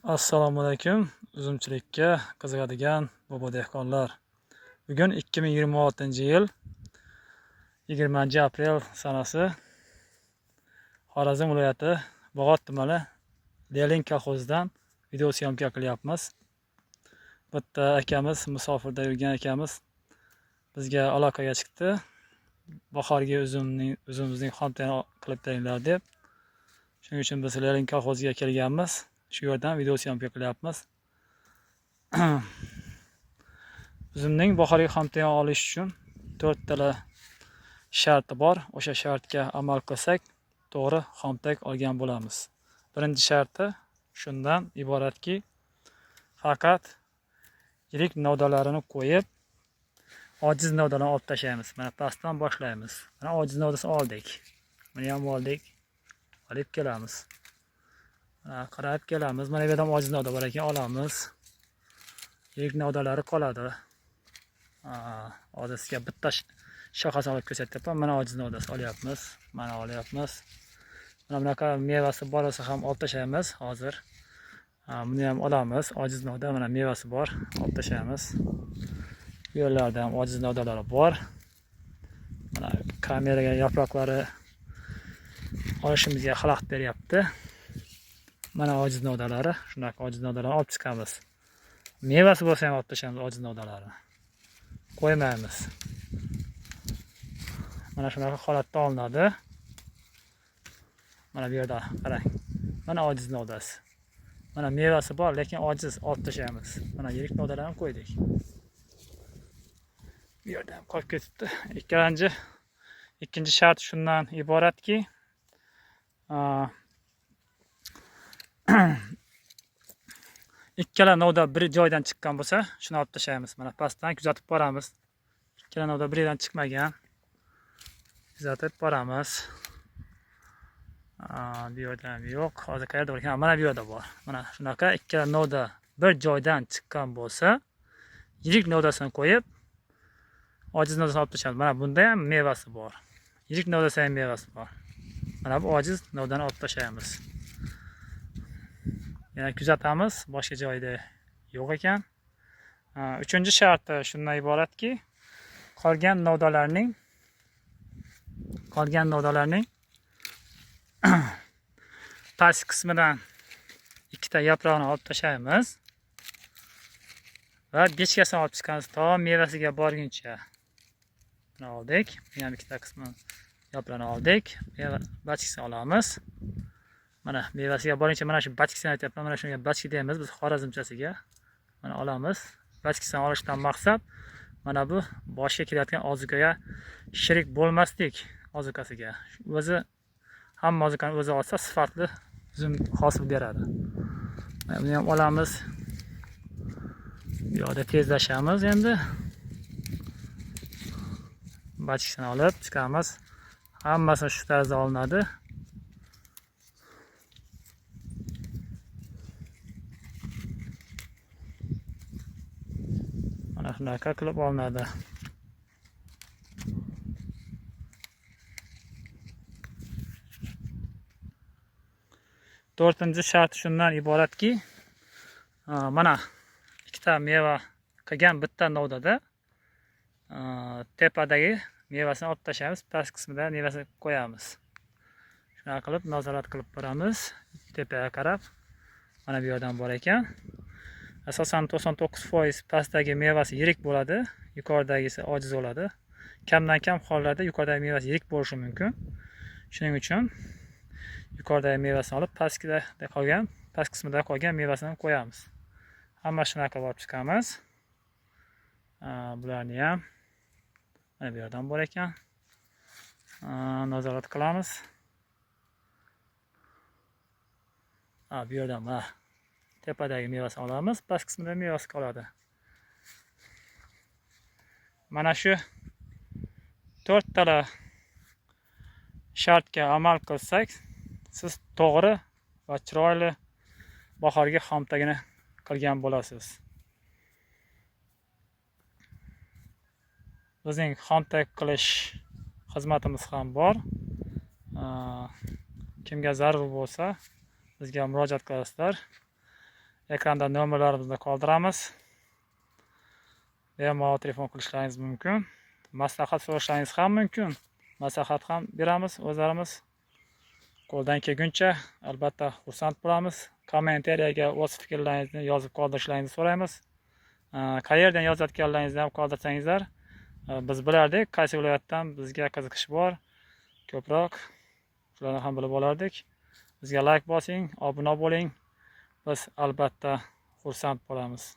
Assalomu alaykum. Uzumchilikka qiziqadigan bobo dehqonlar. Bugun 2026-yil 20-aprel sanasi Xorazm viloyati Bog'ot tumani Leling kolxozidan video syomka qilyapmiz. Bitta akamiz, musofirda yurgan akamiz bizga aloqaga chiqdi. Bahorgi uzumimizning xomtayini qilib beringlar deb. Shuning uchun biz Leling kolxoziga kelganmiz. Shu yerdan video syomka qilyapmiz. Uzumning bahoriy xomtayini olish uchun 4 tala sharti bor. O'sha shartga amal qilsak, to'g'ri xomtak olgan bo'lamiz. Birinchi sharti shundan iboratki, faqat yirik novdalarini qo'yib, ojiz novdalarni olib tashlaymiz. Mana pastdan boshlaymiz. Mana ojiz novdasini oldik. Buni ham oldik. Olib kelamiz. Qarab kelamiz. Mana bu yerda ojiz novda bor ekan, olamiz. Yirik novdalari qoladi. Hozir sizga bitta shoxasini olib ko'rsatyapman. Mana ojiz novdasi olyapmiz. Mana olyapmiz. Mana bunaqa mevasi bor bo'lsa ham olib tashlaymiz hozir. Buni ham olamiz. Ojiz novda mana mevasi bor, olib tashlaymiz. Bu yerlarda ham ojiz novdalari bor. Mana kameraga yaproqlari olishimizga xalaqit beryapti. Mana ojiz novdalari, shunaqa ojiz novdalarni olib chiqamiz. Mevasi bo'lsa ham olib tashlaymiz ojiz novdalarini. Qo'ymaymiz. Mana shunaqa holatda olinadi. Mana bu yerda qarang. Mana ojiz novdasi. Mana mevasi bor, lekin ojiz, olib tashlaymiz. Mana yirik novdalarni qo'ydik. Bu yerda ham qolib ketibdi. Ikkinchi shart shundan iboratki, ikkala novda bir joydan chiqqan bo'lsa, shuni olib tashlaymiz. Mana pastdan kuzatib boramiz. Ikkala novda bir yerdan chiqmagan. Kuzatib boramiz. Bu yerda ham yo'q. Hozir qayerda ekan? Mana bu yerda bor. Mana shunaqa ikkala novda bir joydan chiqqan bo'lsa, yirik novdasini qo'yib, ojiz novdasini olib tashlaymiz. Mana bunda ham mevasi bor. Yirik novdasi ham mevasi bor. Mana bu ojiz novdani olib tashlaymiz. Yana kuzatamiz, boshqa joyda yo'q ekan. Uchinchi sharti shundan iboratki, qolgan novdalarning past qismidan ikkita yaproqni olib tashlaymiz va bechkasini olib chiqamiz to mevasiga borguncha. Buni oldik. Yana ikkita qismini yaproqni oldik. Bachkasini olamiz. Mana mevasiga borguncha mana shu bachkasini aytyapman. Mana shunga bachka deymiz biz xorazmchasiga. Mana olamiz. Bachkasini olishdan maqsad mana bu boshga kelayotgan ozuqaga shirik bo'lmaslik ozuqasiga. O'zi hamma ozuqani o'zi olsa sifatli uzum hosil beradi. Buni ham olamiz. Bu yerda tezlashamiz endi. Bachkasini olib chiqamiz. Hammasi shu tarzda olinadi. Mana shunaqa qilib olinadi. To'rtinchi shart shundan iboratki, mana ikkita meva qilgan bitta novdada tepadagi mevasini olib tashlaymiz, past qismida mevasini qo'yamiz. Shunaqa qilib nazorat qilib boramiz, tepaga qarab. Mana bu yerdan bor ekan. Asosan 99% pastdagi mevasi yirik bo'ladi, yuqoridagisi ojiz bo'ladi. Kamdan kam hollarda yuqoridagi mevasi yirik bo'lishi mumkin. Shuning uchun yuqoridagi mevasini olib past qismida qolgan mevasini qo'yamiz. Hamma shunaqa olib chiqamiz. Bularni ham mana bu yerdan bor ekan. Nazorat qilamiz. Bu yerdan mana tepadagi mevasini olamiz, past qismida mevasi qoladi. Mana shu 4 tala shartga amal qilsak, siz to'g'ri va chiroyli bahorgi xomtagini qilgan bo'lasiz. Bizning xomtak qilish xizmatimiz ham bor. Kimga zarur bo'lsa bizga murojaat qilasizlar. ekranda nomerlarimizni qoldiramiz. Bemalol telefon qilishlaringiz mumkin. Maslahat so'rashlaringiz ham mumkin. Maslahat ham beramiz o'zlarimiz. Qo'ldan kelguncha albatta xursand bo'lamiz. Kommentariyaga o'z fikrlaringizni yozib qoldirishlaringizni so'raymiz. Qayerdan yozayotganlaringizni ham qoldirsangizlar, biz bilardik qaysi viloyatdan bizga qiziqish bor, ko'proq shularni ham bilib olardik. Bizga like bosing, obuna bo'ling. Biz albatta xursand bo'lamiz.